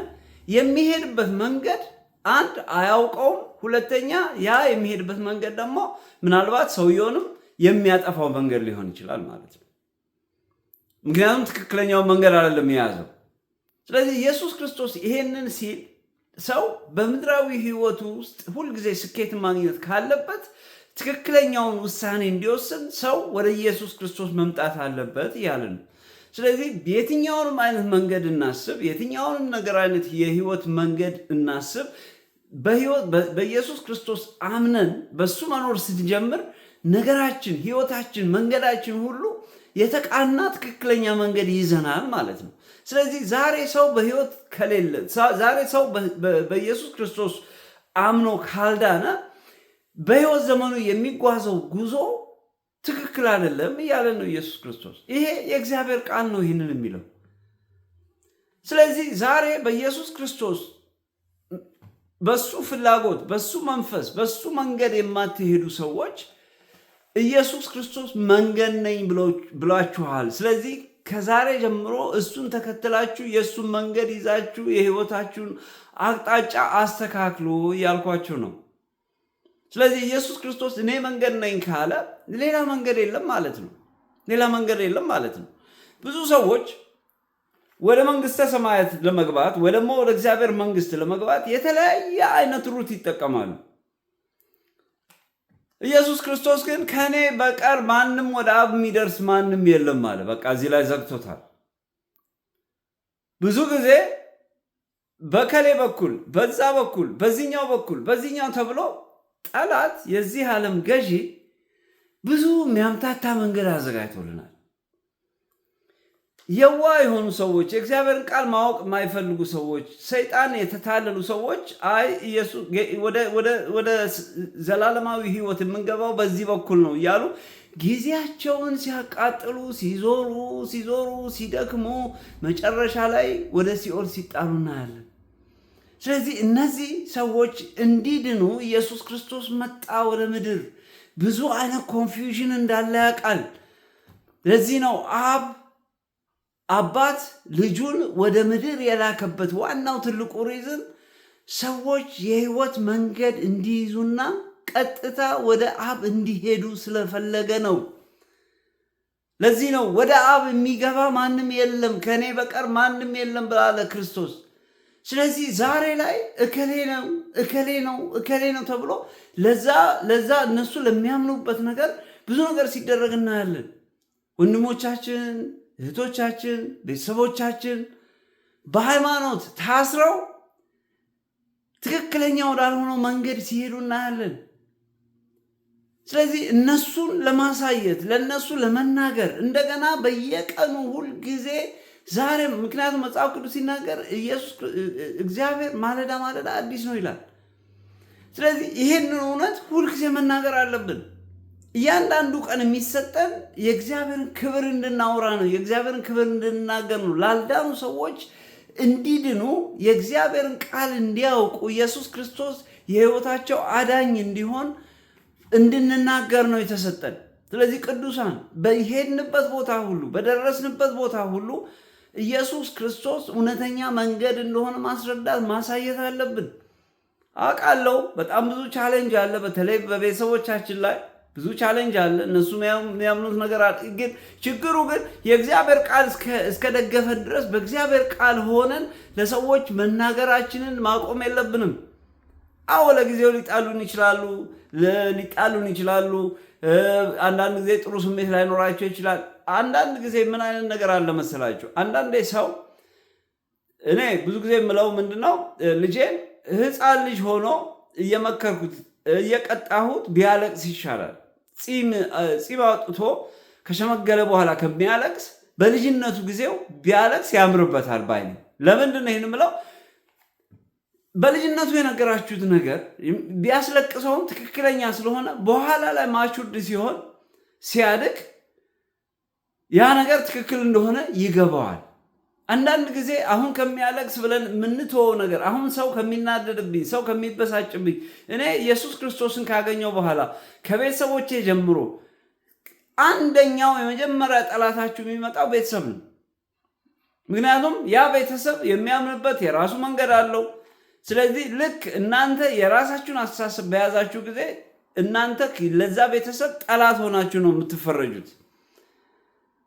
የሚሄድበት መንገድ አንድ አያውቀውም፣ ሁለተኛ ያ የሚሄድበት መንገድ ደግሞ ምናልባት ሰውየውንም የሚያጠፋው መንገድ ሊሆን ይችላል ማለት ነው። ምክንያቱም ትክክለኛው መንገድ አይደለም የያዘው። ስለዚህ ኢየሱስ ክርስቶስ ይሄንን ሲል ሰው በምድራዊ ህይወቱ ውስጥ ሁልጊዜ ስኬት ማግኘት ካለበት ትክክለኛውን ውሳኔ እንዲወስን ሰው ወደ ኢየሱስ ክርስቶስ መምጣት አለበት እያለ ነው። ስለዚህ የትኛውንም አይነት መንገድ እናስብ፣ የትኛውንም ነገር አይነት የህይወት መንገድ እናስብ፣ በኢየሱስ ክርስቶስ አምነን በሱ መኖር ስንጀምር ነገራችን፣ ህይወታችን፣ መንገዳችን ሁሉ የተቃና ትክክለኛ መንገድ ይዘናል ማለት ነው። ስለዚህ ዛሬ ሰው በህይወት ከሌለ፣ ዛሬ ሰው በኢየሱስ ክርስቶስ አምኖ ካልዳነ በህይወት ዘመኑ የሚጓዘው ጉዞ ትክክል አይደለም እያለ ነው ኢየሱስ ክርስቶስ። ይሄ የእግዚአብሔር ቃል ነው ይህንን የሚለው። ስለዚህ ዛሬ በኢየሱስ ክርስቶስ በሱ ፍላጎት፣ በሱ መንፈስ፣ በሱ መንገድ የማትሄዱ ሰዎች ኢየሱስ ክርስቶስ መንገድ ነኝ ብሏችኋል። ስለዚህ ከዛሬ ጀምሮ እሱን ተከትላችሁ የእሱን መንገድ ይዛችሁ የህይወታችሁን አቅጣጫ አስተካክሉ እያልኳችሁ ነው። ስለዚህ ኢየሱስ ክርስቶስ እኔ መንገድ ነኝ ካለ ሌላ መንገድ የለም ማለት ነው። ሌላ መንገድ የለም ማለት ነው። ብዙ ሰዎች ወደ መንግስተ ሰማያት ለመግባት ወይ ደግሞ ወደ እግዚአብሔር መንግስት ለመግባት የተለያየ አይነት ሩት ይጠቀማሉ። ኢየሱስ ክርስቶስ ግን ከኔ በቀር ማንም ወደ አብ የሚደርስ ማንም የለም አለ። በቃ እዚህ ላይ ዘግቶታል። ብዙ ጊዜ በከሌ በኩል፣ በዛ በኩል፣ በዚህኛው በኩል፣ በዚህኛው ተብሎ ጠላት፣ የዚህ ዓለም ገዢ ብዙ የሚያምታታ መንገድ አዘጋጅቶልናል። የዋ የሆኑ ሰዎች፣ የእግዚአብሔርን ቃል ማወቅ የማይፈልጉ ሰዎች፣ ሰይጣን የተታለሉ ሰዎች አይ ኢየሱስ ወደ ዘላለማዊ ህይወት የምንገባው በዚህ በኩል ነው እያሉ ጊዜያቸውን ሲያቃጥሉ፣ ሲዞሩ ሲደክሙ መጨረሻ ላይ ወደ ሲኦል ሲጣሉ እናያለን። ስለዚህ እነዚህ ሰዎች እንዲድኑ ኢየሱስ ክርስቶስ መጣ ወደ ምድር። ብዙ አይነት ኮንፊውዥን እንዳለ ያውቃል። ለዚህ ነው አባት ልጁን ወደ ምድር የላከበት ዋናው ትልቁ ሪዝን ሰዎች የህይወት መንገድ እንዲይዙና ቀጥታ ወደ አብ እንዲሄዱ ስለፈለገ ነው። ለዚህ ነው ወደ አብ የሚገባ ማንም የለም ከኔ በቀር ማንም የለም ብላለ ክርስቶስ። ስለዚህ ዛሬ ላይ እከሌ ነው ተብሎ ለዛ እነሱ ለሚያምኑበት ነገር ብዙ ነገር ሲደረግ እናያለን። ወንድሞቻችን፣ እህቶቻችን፣ ቤተሰቦቻችን በሃይማኖት ታስረው ትክክለኛ ወዳልሆነው መንገድ ሲሄዱ እናያለን። ስለዚህ እነሱን ለማሳየት ለነሱ ለመናገር እንደገና በየቀኑ ሁልጊዜ ዛሬም፣ ምክንያቱም መጽሐፍ ቅዱስ ሲናገር እግዚአብሔር ማለዳ አዲስ ነው ይላል። ስለዚህ ይሄንን እውነት ሁልጊዜ መናገር አለብን። እያንዳንዱ ቀን የሚሰጠን የእግዚአብሔርን ክብር እንድናወራ ነው፣ የእግዚአብሔርን ክብር እንድናገር ነው። ላልዳኑ ሰዎች እንዲድኑ የእግዚአብሔርን ቃል እንዲያውቁ ኢየሱስ ክርስቶስ የህይወታቸው አዳኝ እንዲሆን እንድንናገር ነው የተሰጠን። ስለዚህ ቅዱሳን በሄድንበት ቦታ ሁሉ፣ በደረስንበት ቦታ ሁሉ ኢየሱስ ክርስቶስ እውነተኛ መንገድ እንደሆነ ማስረዳት ማሳየት አለብን። አውቃለሁ በጣም ብዙ ቻሌንጅ አለ። በተለይ በቤተሰቦቻችን ላይ ብዙ ቻሌንጅ አለ። እነሱ የሚያምኑት ነገር አለ። ግን ችግሩ ግን የእግዚአብሔር ቃል እስከደገፈን ድረስ በእግዚአብሔር ቃል ሆነን ለሰዎች መናገራችንን ማቆም የለብንም። አዎ ለጊዜው ሊጣሉን ይችላሉ። አንዳንድ ጊዜ ጥሩ ስሜት ላይኖራቸው ይችላል። አንዳንድ ጊዜ ምን አይነት ነገር አለ መሰላቸው? አንዳንዴ ሰው እኔ ብዙ ጊዜ የምለው ምንድነው፣ ልጄን ህፃን ልጅ ሆኖ እየመከርኩት እየቀጣሁት ቢያለቅስ ይሻላል። ፂም አውጥቶ ከሸመገለ በኋላ ከሚያለቅስ በልጅነቱ ጊዜው ቢያለቅስ ያምርበታል ባይ ነው። ለምንድን ነው ይህን ምለው? በልጅነቱ የነገራችሁት ነገር ቢያስለቅሰውም ትክክለኛ ስለሆነ በኋላ ላይ ማቹርድ ሲሆን ሲያድግ ያ ነገር ትክክል እንደሆነ ይገባዋል። አንዳንድ ጊዜ አሁን ከሚያለቅስ ብለን የምንተወው ነገር፣ አሁን ሰው ከሚናደድብኝ፣ ሰው ከሚበሳጭብኝ፣ እኔ ኢየሱስ ክርስቶስን ካገኘው በኋላ ከቤተሰቦቼ ጀምሮ አንደኛው የመጀመሪያ ጠላታችሁ የሚመጣው ቤተሰብ ነው። ምክንያቱም ያ ቤተሰብ የሚያምንበት የራሱ መንገድ አለው። ስለዚህ ልክ እናንተ የራሳችሁን አስተሳሰብ በያዛችሁ ጊዜ እናንተ ለዛ ቤተሰብ ጠላት ሆናችሁ ነው የምትፈረጁት።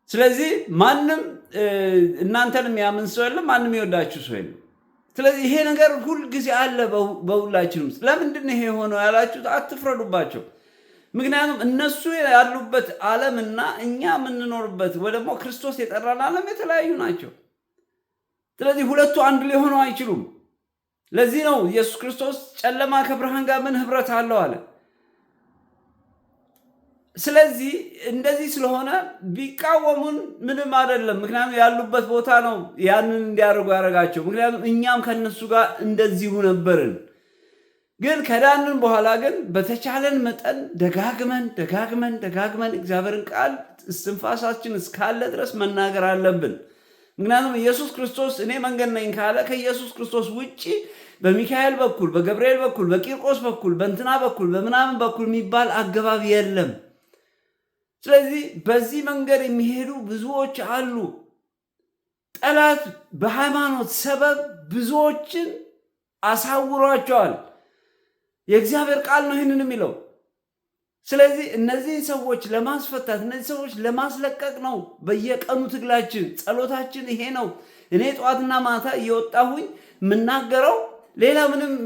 ስለዚህ ማንም እናንተን የሚያምን ሰው የለም፣ ማንም የሚወዳችሁ ሰው የለም። ስለዚህ ይሄ ነገር ሁልጊዜ አለ በሁላችንም። ለምንድን ይሄ የሆነው ያላችሁት አትፍረዱባቸው። ምክንያቱም እነሱ ያሉበት ዓለምና እኛ የምንኖርበት ወይ ደግሞ ክርስቶስ የጠራን ዓለም የተለያዩ ናቸው። ስለዚህ ሁለቱ አንድ ሊሆኑ አይችሉም። ለዚህ ነው ኢየሱስ ክርስቶስ ጨለማ ከብርሃን ጋር ምን ህብረት አለው አለ። ስለዚህ እንደዚህ ስለሆነ ቢቃወሙን ምንም አይደለም። ምክንያቱም ያሉበት ቦታ ነው ያንን እንዲያደርጉ ያደረጋቸው። ምክንያቱም እኛም ከነሱ ጋር እንደዚሁ ነበርን። ግን ከዳንን በኋላ ግን በተቻለን መጠን ደጋግመን እግዚአብሔርን ቃል እስትንፋሳችን እስካለ ድረስ መናገር አለብን። ምክንያቱም ኢየሱስ ክርስቶስ እኔ መንገድ ነኝ ካለ ከኢየሱስ ክርስቶስ ውጭ በሚካኤል በኩል፣ በገብርኤል በኩል፣ በቂርቆስ በኩል፣ በእንትና በኩል፣ በምናምን በኩል የሚባል አገባብ የለም። ስለዚህ በዚህ መንገድ የሚሄዱ ብዙዎች አሉ። ጠላት በሃይማኖት ሰበብ ብዙዎችን አሳውሯቸዋል። የእግዚአብሔር ቃል ነው ይህንን የሚለው። ስለዚህ እነዚህ ሰዎች ለማስፈታት፣ እነዚህ ሰዎች ለማስለቀቅ ነው በየቀኑ ትግላችን፣ ጸሎታችን ይሄ ነው። እኔ ጠዋትና ማታ እየወጣሁኝ የምናገረው ሌላ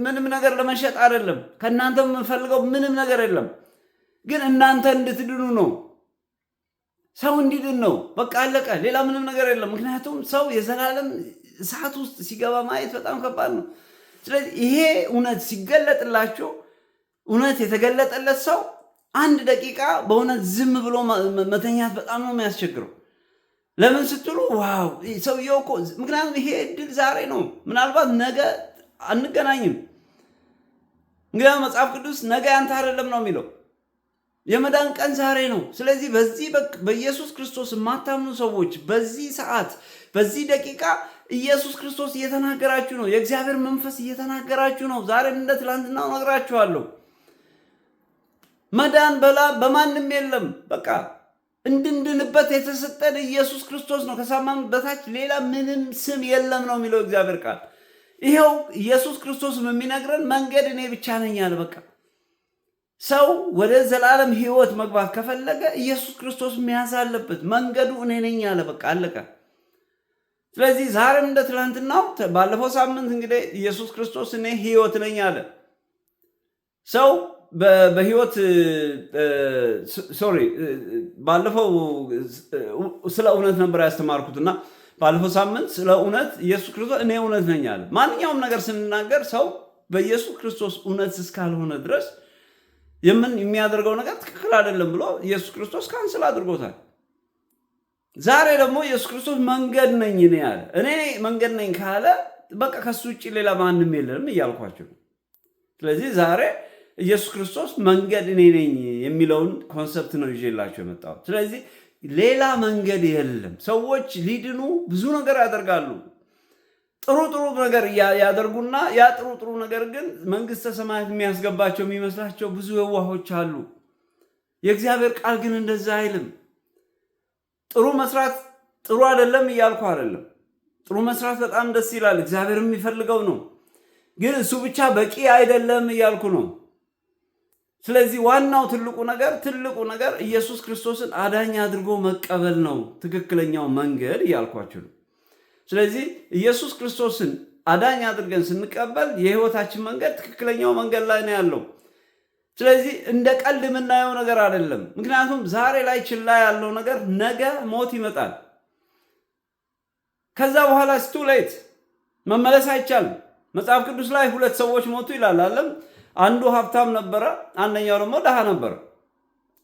ምንም ነገር ለመሸጥ አይደለም። ከእናንተ የምፈልገው ምንም ነገር የለም። ግን እናንተ እንድትድኑ ነው። ሰው እንዲድን ነው። በቃ አለቀ። ሌላ ምንም ነገር የለም። ምክንያቱም ሰው የዘላለም እሳት ውስጥ ሲገባ ማየት በጣም ከባድ ነው። ስለዚህ ይሄ እውነት ሲገለጥላቸው፣ እውነት የተገለጠለት ሰው አንድ ደቂቃ በእውነት ዝም ብሎ መተኛት በጣም ነው የሚያስቸግረው። ለምን ስትሉ ዋው ሰውየው እኮ ምክንያቱም ይሄ እድል ዛሬ ነው። ምናልባት ነገ አንገናኝም። ምክንያቱም መጽሐፍ ቅዱስ ነገ ያንተ አይደለም ነው የሚለው። የመዳን ቀን ዛሬ ነው። ስለዚህ በዚህ በኢየሱስ ክርስቶስ የማታምኑ ሰዎች በዚህ ሰዓት በዚህ ደቂቃ ኢየሱስ ክርስቶስ እየተናገራችሁ ነው። የእግዚአብሔር መንፈስ እየተናገራችሁ ነው። ዛሬም እንደ ትላንትናው ነግራችኋለሁ። መዳን በማንም የለም። በቃ እንድንድንበት የተሰጠን ኢየሱስ ክርስቶስ ነው። ከሰማም በታች ሌላ ምንም ስም የለም ነው የሚለው እግዚአብሔር ቃል። ይኸው ኢየሱስ ክርስቶስም የሚነግረን መንገድ እኔ ብቻ ነኝ አለ። በቃ ሰው ወደ ዘላለም ሕይወት መግባት ከፈለገ ኢየሱስ ክርስቶስ መያዝ አለበት። መንገዱ እኔ ነኝ አለ። በቃ አለቀ። ስለዚህ ዛሬም እንደ ትላንትናው ባለፈው ሳምንት እንግዲህ ኢየሱስ ክርስቶስ እኔ ሕይወት ነኝ አለ። ሰው በሕይወት ባለፈው ስለ እውነት ነበር ያስተማርኩትና ባለፈው ሳምንት ስለ እውነት ኢየሱስ ክርስቶስ እኔ እውነት ነኝ አለ። ማንኛውም ነገር ስንናገር ሰው በኢየሱስ ክርስቶስ እውነት እስካልሆነ ድረስ የሚያደርገው ነገር ትክክል አይደለም ብሎ ኢየሱስ ክርስቶስ ካንስል አድርጎታል። ዛሬ ደግሞ ኢየሱስ ክርስቶስ መንገድ ነኝ እኔ አለ። እኔ መንገድ ነኝ ካለ በቃ ከሱ ውጭ ሌላ ማንም የለንም እያልኳቸው ነው። ስለዚህ ዛሬ ኢየሱስ ክርስቶስ መንገድ እኔ ነኝ የሚለውን ኮንሰፕት ነው ይዤላቸው የመጣሁት። ስለዚህ ሌላ መንገድ የለም። ሰዎች ሊድኑ ብዙ ነገር ያደርጋሉ። ጥሩ ነገር ያደርጉና ያ ጥሩ ነገር ግን መንግስተ ሰማያት የሚያስገባቸው የሚመስላቸው ብዙ የዋሆች አሉ። የእግዚአብሔር ቃል ግን እንደዛ አይልም። ጥሩ መስራት ጥሩ አይደለም እያልኩ አይደለም። ጥሩ መስራት በጣም ደስ ይላል፣ እግዚአብሔር የሚፈልገው ነው። ግን እሱ ብቻ በቂ አይደለም እያልኩ ነው። ስለዚህ ዋናው ትልቁ ነገር ኢየሱስ ክርስቶስን አዳኝ አድርጎ መቀበል ነው ትክክለኛው መንገድ እያልኳችሁ ነው። ስለዚህ ኢየሱስ ክርስቶስን አዳኝ አድርገን ስንቀበል የህይወታችን መንገድ ትክክለኛው መንገድ ላይ ነው ያለው። ስለዚህ እንደ ቀልድ የምናየው ነገር አይደለም። ምክንያቱም ዛሬ ላይ ችላ ያለው ነገር ነገ ሞት ይመጣል። ከዛ በኋላ ስቱ ሌት መመለስ አይቻልም። መጽሐፍ ቅዱስ ላይ 2 ሰዎች ሞቱ ይላል አለም። አንዱ ሀብታም ነበረ፣ አንደኛው ደግሞ ድሃ ነበረ።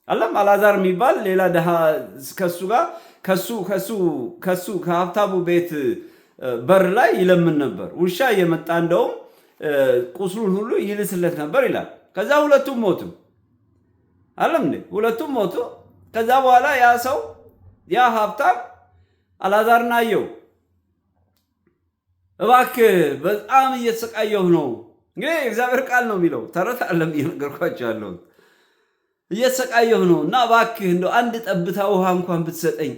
አለም አልዓዛር የሚባል ሌላ ድሃ ከሱ ጋር ከሱ ከሀብታሙ ቤት በር ላይ ይለምን ነበር። ውሻ እየመጣ እንደውም ቁስሉን ሁሉ ይልስለት ነበር ይላል። ከዛ ሁለቱም ሞቱ። አለም እንዴ ሁለቱም ሞቱ። ከዛ በኋላ ያ ሀብታም አልዓዛርን አየው። እባክህ በጣም እየተሰቃየሁ ነው። እንግዲህ እግዚአብሔር ቃል ነው የሚለው፣ ተረት አለም እየነገርኳቸው ያለው። እየተሰቃየሁ ነው እና እባክህ እንደው አንድ ጠብታ ውሃ እንኳን ብትሰጠኝ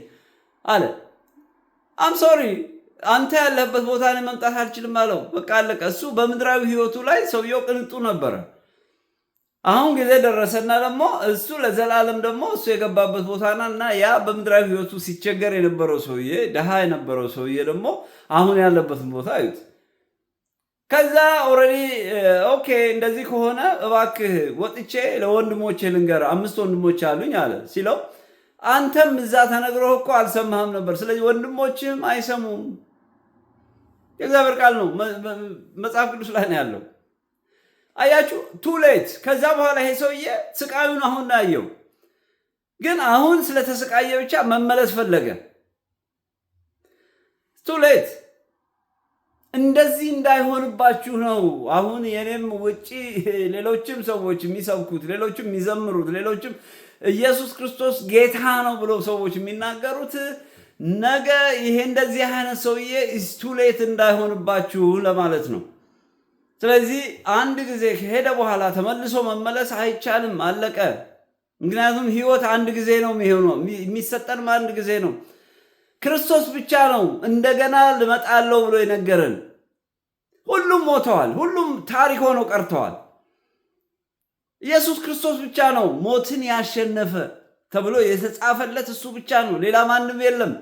አለ። አም ሶሪ አንተ ያለህበት ቦታ ላይ መምጣት አልችልም አለው። በቃ አለቀ። እሱ በምድራዊ ህይወቱ ላይ ሰውየው ቅንጡ ነበረ። አሁን ጊዜ ደረሰና ደግሞ እሱ ለዘላለም ደግሞ እሱ የገባበት ቦታና እና ያ በምድራዊ ህይወቱ ሲቸገር የነበረው ሰውዬ፣ ድሃ የነበረው ሰውዬ ደግሞ አሁን ያለበትን ቦታ አዩት። ከዛ ኦልሬዲ ኦኬ እንደዚህ ከሆነ እባክህ ወጥቼ ለወንድሞቼ ልንገር፣ 5 ወንድሞች አሉኝ አለ ሲለው፣ አንተም እዛ ተነግሮህ እኮ አልሰማህም ነበር፣ ስለዚህ ወንድሞችህም አይሰሙም። የእግዚአብሔር ቃል ነው፣ መጽሐፍ ቅዱስ ላይ ነው ያለው። አያችሁ ቱ ሌት። ከዛ በኋላ ይሄ ሰውዬ ስቃዩን አሁን አየው፣ ግን አሁን ስለተሰቃየ ብቻ መመለስ ፈለገ። ቱ ሌት። እንደዚህ እንዳይሆንባችሁ ነው አሁን የኔም ውጪ ሌሎችም ሰዎች የሚሰብኩት፣ ሌሎችም የሚዘምሩት፣ ሌሎችም ኢየሱስ ክርስቶስ ጌታ ነው ብለው ሰዎች የሚናገሩት። ነገ ይሄ እንደዚህ አይነት ሰውዬ ቱ ሌት እንዳይሆንባችሁ ለማለት ነው። ስለዚህ አንድ ጊዜ ከሄደ በኋላ ተመልሶ መመለስ አይቻልም፣ አለቀ። ምክንያቱም ህይወት አንድ ጊዜ ነው የሚሆነው፣ የሚሰጠንም አንድ ጊዜ ነው። ክርስቶስ ብቻ ነው እንደገና ልመጣለሁ ብሎ የነገረን። ሁሉም ሞተዋል፣ ሁሉም ታሪክ ሆነው ቀርተዋል። ኢየሱስ ክርስቶስ ብቻ ነው ሞትን ያሸነፈ ተብሎ የተጻፈለት፣ እሱ ብቻ ነው፣ ሌላ ማንም የለም።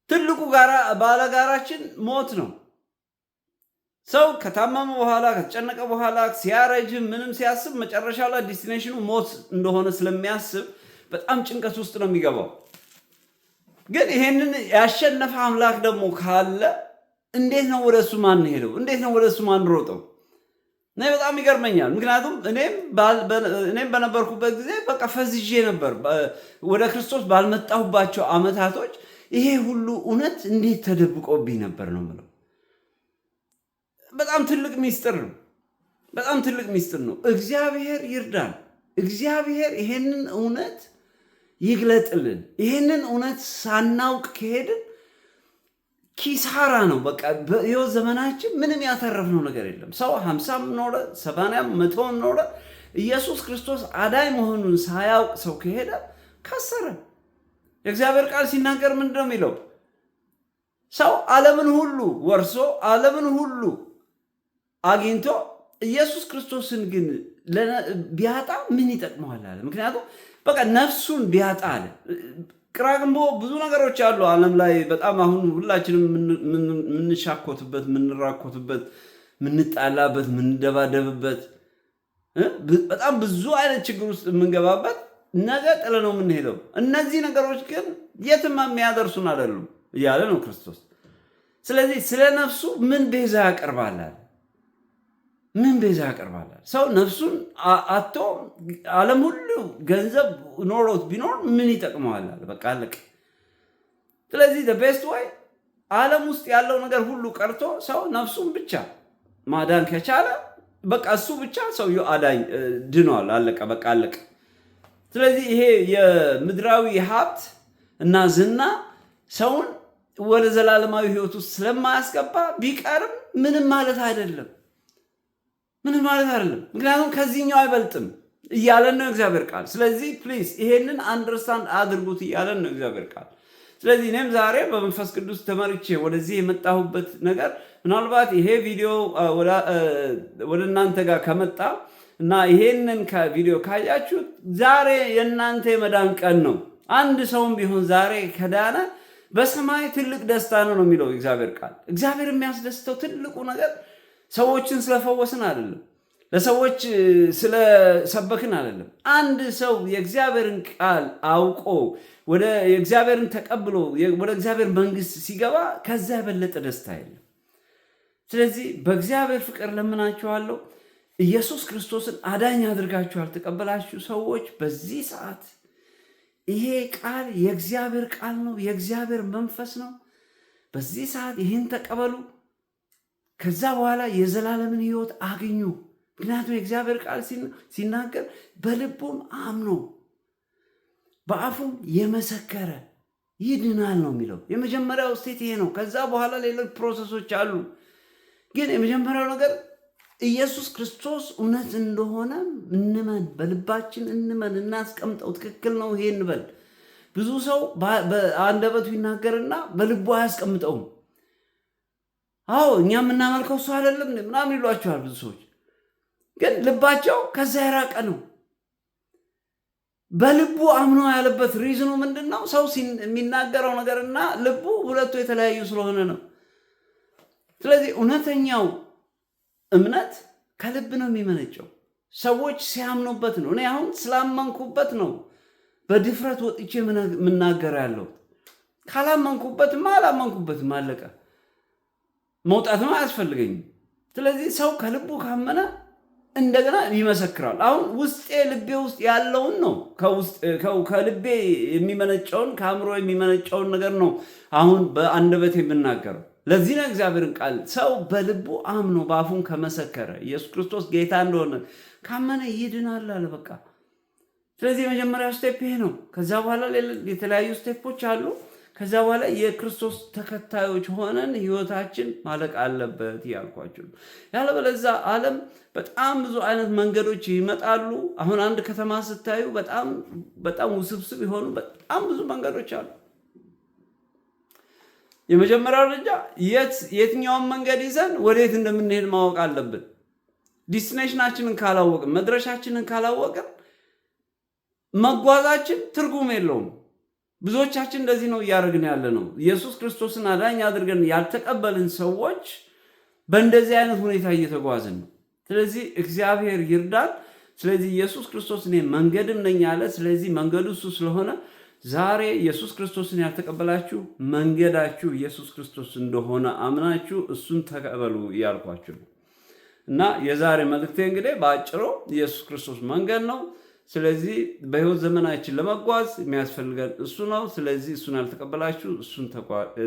ትልቁ ባለጋራችን ሞት ነው። ሰው ከታመመ በኋላ ከተጨነቀ በኋላ ሲያረጅ ምንም ሲያስብ መጨረሻ ላይ ዲስቲኔሽኑ ሞት እንደሆነ ስለሚያስብ በጣም ጭንቀት ውስጥ ነው የሚገባው። ግን ይሄንን ያሸነፈ አምላክ ደግሞ ካለ እንዴት ነው ወደሱ ማን ሄደው? እንዴት ነው ወደሱ ማን ሮጠው? እኔ በጣም ይገርመኛል። ምክንያቱም እኔም በነበርኩበት ጊዜ በቃ ፈዝዤ ነበር። ወደ ክርስቶስ ባልመጣሁባቸው ዓመታቶች ይሄ ሁሉ እውነት እንዴት ተደብቆብኝ ነበር ነው የምለው። በጣም ትልቅ ሚስጥር ነው። በጣም ትልቅ ሚስጥር ነው። እግዚአብሔር ይርዳን። እግዚአብሔር ይሄንን እውነት ይግለጥልን። ይሄንን እውነት ሳናውቅ ከሄድን ኪሳራ ነው። በቃ በሕይወት ዘመናችን ምንም ያተረፍነው ነገር የለም። ሰው 50 ኖረ 70 100 ኖረ ኢየሱስ ክርስቶስ አዳኝ መሆኑን ሳያውቅ ሰው ከሄደ ከሰረ። የእግዚአብሔር ቃል ሲናገር ምንድነው የሚለው? ሰው ዓለምን ሁሉ ወርሶ ዓለምን ሁሉ አግኝቶ ኢየሱስ ክርስቶስን ግን ቢያጣ ምን ይጠቅመዋል አለ። ምክንያቱም በቃ ነፍሱን ቢያጣ አለ። ቅራቅንቦ ብዙ ነገሮች አሉ ዓለም ላይ በጣም አሁን ሁላችንም የምንሻኮትበት፣ የምንራኮትበት፣ የምንጣላበት፣ የምንደባደብበት በጣም ብዙ አይነት ችግር ውስጥ የምንገባበት ነገ ጥለ ነው የምንሄደው። እነዚህ ነገሮች ግን የትም የሚያደርሱን አይደሉም እያለ ነው ክርስቶስ። ስለዚህ ስለ ነፍሱ ምን ቤዛ ያቀርባል? ምን ቤዛ ያቀርባል? ሰው ነፍሱን አቶ ዓለም ሁሉ ገንዘብ ኖሮት ቢኖር ምን ይጠቅመዋል? በቃ አለቀ። ስለዚህ ቤስት ወይ ዓለም ውስጥ ያለው ነገር ሁሉ ቀርቶ ሰው ነፍሱን ብቻ ማዳን ከቻለ በቃ እሱ ብቻ ሰውየው አዳኝ ድኗል። አለቀ፣ በቃ አለቀ። ስለዚህ ይሄ የምድራዊ ሀብት እና ዝና ሰውን ወደ ዘላለማዊ ህይወት ውስጥ ስለማያስገባ ቢቀርም ምንም ማለት አይደለም። ምንም ማለት አይደለም። ምክንያቱም ከዚህኛው አይበልጥም እያለን ነው እግዚአብሔር ቃል። ስለዚህ ፕሊዝ ይሄንን አንደርስታንድ አድርጉት እያለን ነው እግዚአብሔር ቃል። ስለዚህ እኔም ዛሬ በመንፈስ ቅዱስ ተመርቼ ወደዚህ የመጣሁበት ነገር ምናልባት ይሄ ቪዲዮ ወደ እናንተ ጋር ከመጣ እና ይሄንን ቪዲዮ ካያችሁ ዛሬ የእናንተ የመዳን ቀን ነው። አንድ ሰውም ቢሆን ዛሬ ከዳነ በሰማይ ትልቅ ደስታ ነው የሚለው እግዚአብሔር ቃል። እግዚአብሔር የሚያስደስተው ትልቁ ነገር ሰዎችን ስለፈወስን አይደለም፣ ለሰዎች ስለሰበክን አይደለም። አንድ ሰው የእግዚአብሔርን ቃል አውቆ ወደ እግዚአብሔርን ተቀብሎ ወደ እግዚአብሔር መንግስት ሲገባ ከዛ የበለጠ ደስታ የለም። ስለዚህ በእግዚአብሔር ፍቅር ለምናችኋለሁ፣ ኢየሱስ ክርስቶስን አዳኝ አድርጋችሁ ያልተቀበላችሁ ሰዎች በዚህ ሰዓት ይሄ ቃል የእግዚአብሔር ቃል ነው፣ የእግዚአብሔር መንፈስ ነው። በዚህ ሰዓት ይህን ተቀበሉ። ከዛ በኋላ የዘላለምን ሕይወት አግኙ። ምክንያቱም የእግዚአብሔር ቃል ሲናገር በልቡም አምኖ በአፉም የመሰከረ ይድናል ነው የሚለው። የመጀመሪያው ስቴት ይሄ ነው። ከዛ በኋላ ሌሎች ፕሮሰሶች አሉ። ግን የመጀመሪያው ነገር ኢየሱስ ክርስቶስ እውነት እንደሆነ እንመን፣ በልባችን እንመን፣ እናስቀምጠው። ትክክል ነው ይሄ እንበል። ብዙ ሰው በአንደበቱ ይናገርና በልቡ አያስቀምጠውም። አዎ እኛ የምናመልከው እሱ አይደለም ምናምን ይሏቸዋል ብዙ ሰዎች። ግን ልባቸው ከዛ የራቀ ነው። በልቡ አምኖ ያለበት ሪዝኑ ምንድን ነው? ሰው የሚናገረው ነገርና ልቡ ሁለቱ የተለያዩ ስለሆነ ነው። ስለዚህ እውነተኛው እምነት ከልብ ነው የሚመነጨው። ሰዎች ሲያምኑበት ነው። እኔ አሁን ስላመንኩበት ነው በድፍረት ወጥቼ የምናገረው ያለው። ካላመንኩበትማ አላመንኩበትም፣ አለቀ። መውጣትም አያስፈልገኝም። ስለዚህ ሰው ከልቡ ካመነ እንደገና ይመሰክራል። አሁን ውስጤ ልቤ ውስጥ ያለውን ነው ከልቤ የሚመነጨውን ከአእምሮ የሚመነጨውን ነገር ነው አሁን በአንደበት የምናገረው። ለዚህ ነው እግዚአብሔርን ቃል ሰው በልቡ አምኖ በአፉን ከመሰከረ ኢየሱስ ክርስቶስ ጌታ እንደሆነ ካመነ ይድናል አለ። በቃ ስለዚህ የመጀመሪያው ስቴፕ ይሄ ነው። ከዛ በኋላ የተለያዩ ስቴፖች አሉ። ከዛ በኋላ የክርስቶስ ተከታዮች ሆነን ህይወታችን ማለቅ አለበት ያልኳቸው። ያለበለዚያ ዓለም በጣም ብዙ አይነት መንገዶች ይመጣሉ። አሁን አንድ ከተማ ስታዩ በጣም ውስብስብ የሆኑ በጣም ብዙ መንገዶች አሉ። የመጀመሪያው ደረጃ የትኛውን መንገድ ይዘን ወዴት እንደምንሄድ ማወቅ አለብን። ዲስቲኔሽናችንን ካላወቅን፣ መድረሻችንን ካላወቅን መጓዛችን ትርጉም የለውም። ብዙዎቻችን እንደዚህ ነው እያደረግን ያለ ነው። ኢየሱስ ክርስቶስን አዳኝ አድርገን ያልተቀበልን ሰዎች በእንደዚህ አይነት ሁኔታ እየተጓዝን ነው። ስለዚህ እግዚአብሔር ይርዳን። ስለዚህ ኢየሱስ ክርስቶስ እኔ መንገድም ነኝ አለ። ስለዚህ መንገዱ እሱ ስለሆነ ዛሬ ኢየሱስ ክርስቶስን ያልተቀበላችሁ መንገዳችሁ ኢየሱስ ክርስቶስ እንደሆነ አምናችሁ እሱን ተቀበሉ እያልኳችሁ ነው። እና የዛሬ መልእክቴ እንግዲህ በአጭሩ ኢየሱስ ክርስቶስ መንገድ ነው። ስለዚህ በህይወት ዘመናችን ለመጓዝ የሚያስፈልገን እሱ ነው። ስለዚህ እሱን ያልተቀበላችሁ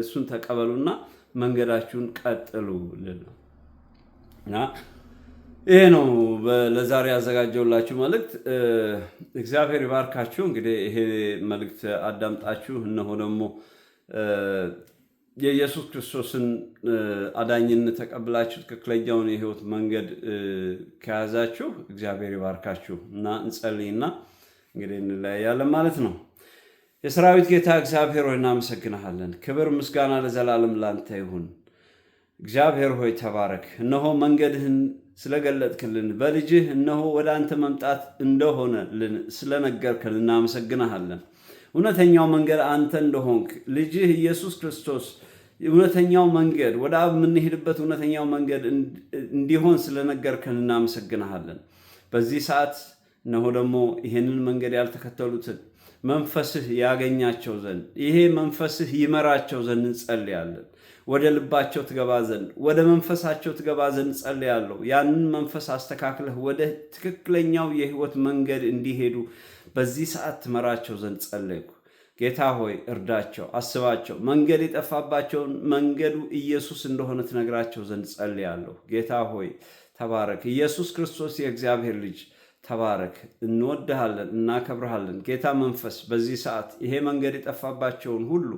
እሱን ተቀበሉና መንገዳችሁን ቀጥሉ ልል ነው። እና ይሄ ነው ለዛሬ ያዘጋጀውላችሁ መልእክት። እግዚአብሔር ይባርካችሁ። እንግዲህ ይሄ መልእክት አዳምጣችሁ እነሆ ደግሞ የኢየሱስ ክርስቶስን አዳኝነት ተቀብላችሁ ትክክለኛውን የህይወት መንገድ ከያዛችሁ እግዚአብሔር ይባርካችሁ እና እንጸልይና እንግዲህ እንለያያለን ማለት ነው። የሰራዊት ጌታ እግዚአብሔር ሆይ እናመሰግንሃለን። ክብር ምስጋና ለዘላለም ላንተ ይሁን። እግዚአብሔር ሆይ ተባረክ። እነሆ መንገድህን ስለገለጥክልን በልጅህ እነሆ ወደ አንተ መምጣት እንደሆነ ስለነገርከን እናመሰግንሃለን። እውነተኛው መንገድ አንተ እንደሆንክ ልጅህ ኢየሱስ ክርስቶስ እውነተኛው መንገድ ወደ አብ የምንሄድበት እውነተኛው መንገድ እንዲሆን ስለነገርከን እናመሰግንሃለን። በዚህ ሰዓት እነሆ ደግሞ ይሄንን መንገድ ያልተከተሉትን መንፈስህ ያገኛቸው ዘንድ ይሄ መንፈስህ ይመራቸው ዘንድ እንጸልያለን። ወደ ልባቸው ትገባ ዘንድ ወደ መንፈሳቸው ትገባ ዘንድ እንጸልያለሁ። ያንን መንፈስ አስተካክለህ ወደ ትክክለኛው የህይወት መንገድ እንዲሄዱ በዚህ ሰዓት ትመራቸው ዘንድ ጸለይኩ። ጌታ ሆይ እርዳቸው፣ አስባቸው። መንገድ የጠፋባቸውን መንገዱ ኢየሱስ እንደሆነ ትነግራቸው ዘንድ ጸልያለሁ። ጌታ ሆይ ተባረክ። ኢየሱስ ክርስቶስ የእግዚአብሔር ልጅ ተባረክ። እንወድሃለን፣ እናከብርሃለን። ጌታ መንፈስ በዚህ ሰዓት ይሄ መንገድ የጠፋባቸውን ሁሉ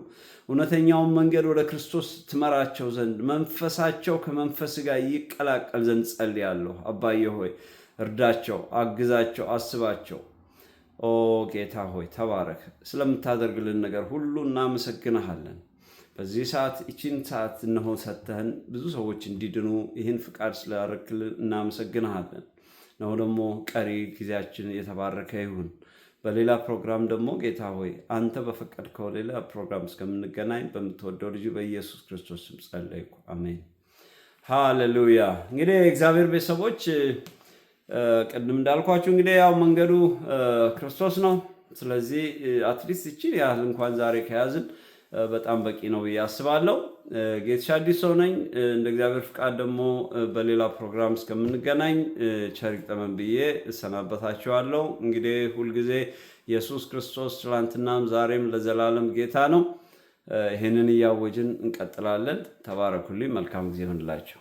እውነተኛውን መንገድ ወደ ክርስቶስ ትመራቸው ዘንድ መንፈሳቸው ከመንፈስ ጋር ይቀላቀል ዘንድ ጸልያለሁ። አባዬ ሆይ እርዳቸው፣ አግዛቸው፣ አስባቸው። ኦ ጌታ ሆይ ተባረክ። ስለምታደርግልን ነገር ሁሉ እናመሰግንሃለን። በዚህ ሰዓት ይህችን ሰዓት እነሆ ሰጥተህን ብዙ ሰዎች እንዲድኑ ይህን ፍቃድ ስላደረግልን እናመሰግንሃለን። ነው ደግሞ ቀሪ ጊዜያችን የተባረከ ይሁን። በሌላ ፕሮግራም ደግሞ ጌታ ሆይ አንተ በፈቀድከው ሌላ ፕሮግራም እስከምንገናኝ በምትወደው ልጅ በኢየሱስ ክርስቶስ ስም ጸለይኩ፣ አሜን። ሃሌሉያ። እንግዲህ የእግዚአብሔር ቤተሰቦች ቅድም እንዳልኳችሁ እንግዲህ ያው መንገዱ ክርስቶስ ነው። ስለዚህ አትሊስት ይህችን ያህል እንኳን ዛሬ ከያዝን በጣም በቂ ነው ብዬ አስባለሁ። ጌትሽ አዲስ ሰው ነኝ። እንደ እግዚአብሔር ፍቃድ ደግሞ በሌላ ፕሮግራም እስከምንገናኝ ቸር ይግጠመን ብዬ እሰናበታችኋለሁ። እንግዲህ ሁልጊዜ ኢየሱስ ክርስቶስ ትላንትናም ዛሬም ለዘላለም ጌታ ነው። ይህንን እያወጅን እንቀጥላለን። ተባረኩልኝ። መልካም ጊዜ ይሁንላችሁ።